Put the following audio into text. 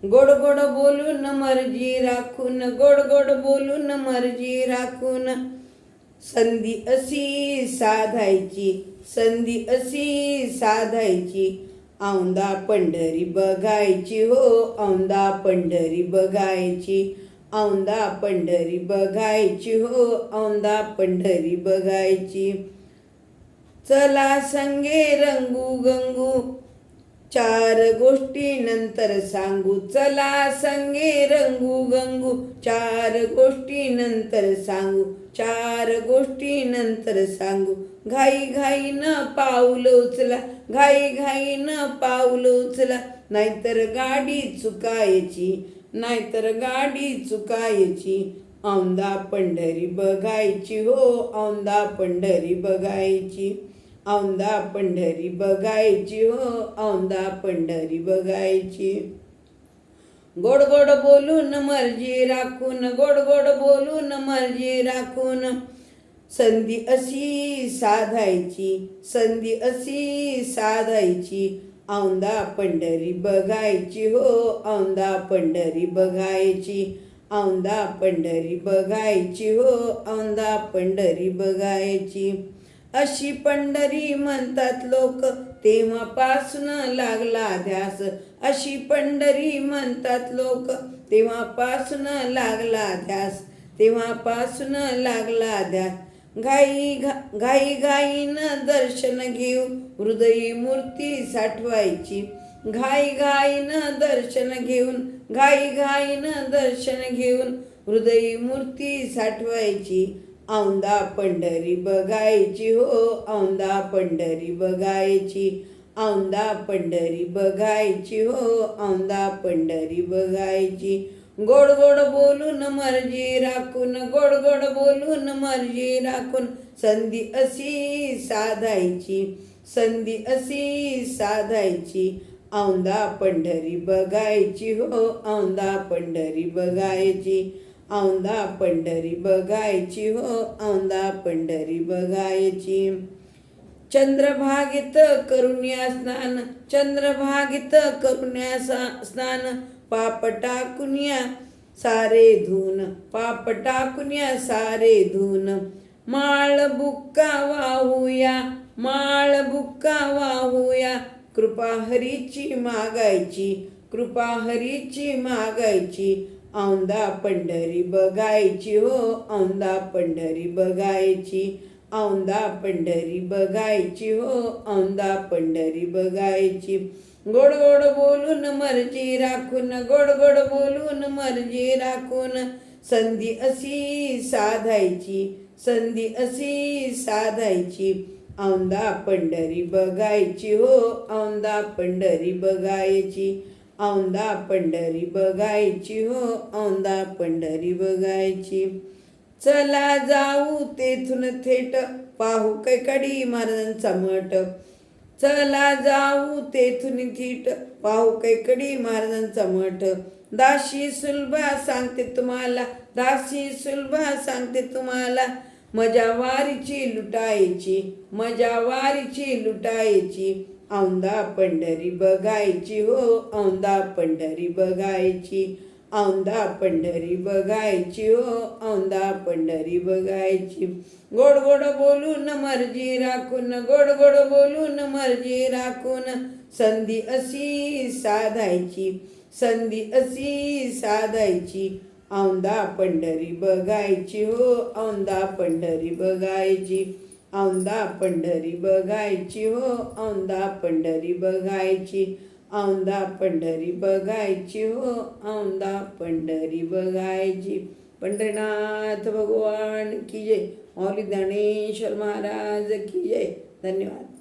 गोड गोड बोलून मर्जी राखून, गोड गोड बोलून मर्जी राखून, संधी अशी साधायची, संधी अशी साधायची, औंदा पंढरी बघायची हो, औंदा पंढरी बघायची, औंदा पंढरी बघायची हो, औंदा पंढरी बघायची. चला संगे रंगू गंगू, चार गोष्टी नंतर सांगू, चला संगे रंगू गंगू, चार गोष्टी नंतर सांगू, चार गोष्टी नंतर सांगू. घाई घाई न पाऊल उचला, घाई घाई न पाऊल उचला, नाहीतर गाडी चुकायची, नाहीतर गाडी चुकायची. औंदा पंढरी बघायची हो, औंदा पंढरी बघायची, औंदा पंढरी बघायची हो, औंदा पंढरी बघायची. गोड गोड बोलून मर्जी राखून, गोड गोड बोलून मर्जी राखून, संधी अशी साधायची, संधी अशी साधायची, औंदा पंढरी बघायची हो, औंदा पंढरी बघायची, औंदा पंढरी बघायची हो, औंदा पंढरी बघायची. अशी पंढरी म्हणतात लोक, तेव्हापासून लागला ध्यास, अशी पंढरी म्हणतात लोक, तेव्हापासून लागला ध्यास, तेव्हापासून लागला ध्यास. घाई घाईनं दर्शन घेऊ, हृदयी मूर्ती साठवायची, घाई घाईनं दर्शन घेऊन, घाई घाईनं दर्शन घेऊन, हृदयी मूर्ती साठवायची. औंदा पंढरी बघायची हो, औंदा पंढरी बघायची, औंदा पंढरी बघायची हो, औंदा पंढरी बघायची. गोड गोड बोलून मर्जी राखून, गोड गोड बोलून मर्जी राखून, संधी अशी साधायची, संधी अशी साधायची, औंदा पंढरी बघायची हो, औंदा पंढरी बघायची, औंदा पंढरी बघायची हो, औंदा पंढरी बघायची. चंद्रभागेत करुण्या स्नान, चंद्रभागेत करुण्या स्नान, पाप टाकुन्या सारे धुन, पाप टाकुन्या सारे धुन, माळ बुक्का वाहूया, माळ बुक्का वाहूया, कृपा हरीची मागायची, कृपा हरीची मागायची, औंदा पंढरी बघायची हो, औंदा पंढरी बघायची, औंदा पंढरी बघायची हो, औंदा पंढरी बघायची. गोड गोड बोलून मर्जी राखून, गोड गोड बोलून मर्जी राखून, संधी अशी साधायची, संधी अशी साधायची, औंदा पंढरी बघायची हो, औंदा पंढरी बघायची, औंदा पंढरी बघायची हो, औंदा पंढरी बघायची. चला जाऊ तेथून थेट, पाहू कैकाडी महाराजांचा मठ, चला जाऊ तेथून थेट, पाहू कैकाडी महाराजांचा मठ. दासी सुलभा सांगते तुम्हाला, दासी सुलभा सांगते तुम्हाला, मजा वारीची लुटायची, मजा वारीची लुटायची, औंदा पंढरी बघायची हो, औंदा पंढरी बघायची, औंदा पंढरी बघायची हो, औंदा पंढरी बघायची. गोड गोड बोलून मर्जी राखून, गोड गोड बोलून मर्जी राखून, संधी अशी साधायची, संधी अशी साधायची, औंदा पंढरी बघायची हो, औंदा पंढरी बघायची, औंदा पंढरी बघायची हो, औंदा पंढरी बघायची, औंदा पंढरी बघायची हो, औंदा पंढरी बघायची. पंढरीनाथ भगवान की जय. माऊली ज्ञानेश्वर महाराज की जय. धन्यवाद.